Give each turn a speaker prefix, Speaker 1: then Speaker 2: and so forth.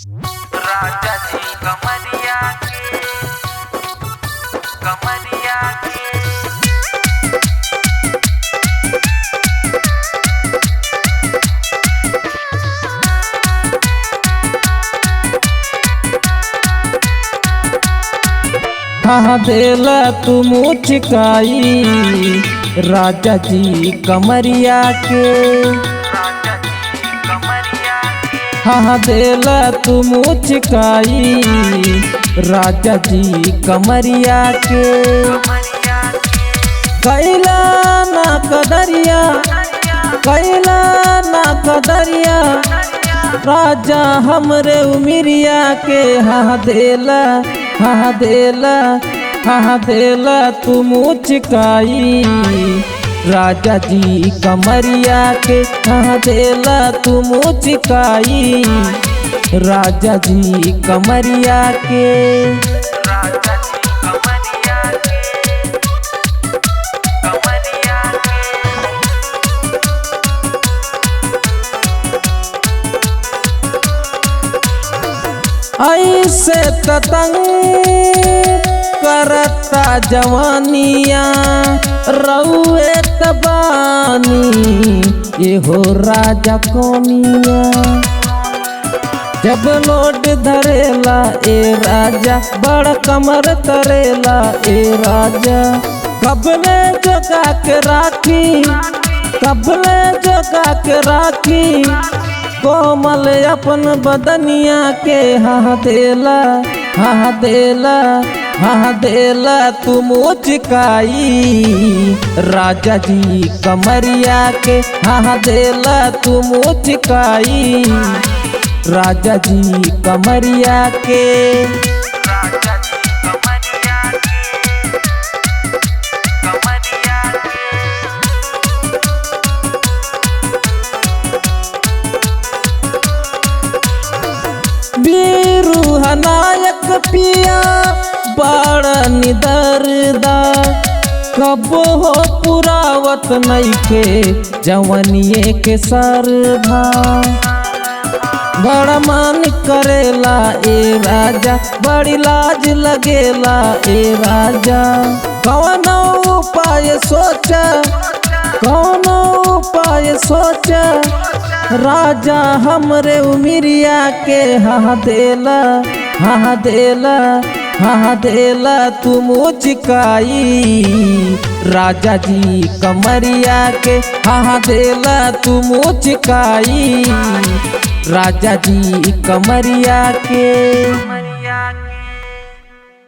Speaker 1: राजा जी कमरिया के कमरिया के
Speaker 2: हाँ देला तू मुचकाई राजा जी कमरिया के।
Speaker 1: राजा जी कमरिया के
Speaker 2: हाँ देला तू मुचकाई राजा जी कमरिया के।
Speaker 1: कमरिया के
Speaker 2: कैला ना कदरिया कैला ना कदरिया राजा हमरे उमिरिया के। हाँ देला हाँ देला हाँ देला तू मुचकाई राजा जी कमरिया के। हाँ देला तू मुचकाई राजा जी कमरिया के।
Speaker 1: राजा जी कमरिया के कमरिया
Speaker 2: ऐसे ततंग करता जवानिया रउए तबानी ये हो राजा कोनिया। जब लोड धरेला ए राजा बड़ कमर तरेला ए राजा। कबले जोगा के राखी कबले जोगा के राखी कोमल अपन बदनिया के। हाँ देला हाँ देला हाँ देला तू मुचकाई राजा जी कमरिया के। हाँ देला तू मुचकाई राजा जी कमरिया के।
Speaker 1: राजा जी कमरिया के कमरिया
Speaker 2: बीरू हनायक पिया बड़ निदरदा कब हो पुरावत नइखे जवनिए के सरधा। बड़ा मन करेला ए राजा बड़ी लाज लगेला ए राजा। कौन उपाय सोचा कौन उपाय सोचा राजा हमरे उमिरिया के। हाँ देला हाँ देला हाँ देला तू मुचकाई राजा जी कमरिया के। हाँ देला तू मुचकाई राजा जी कमरिया के।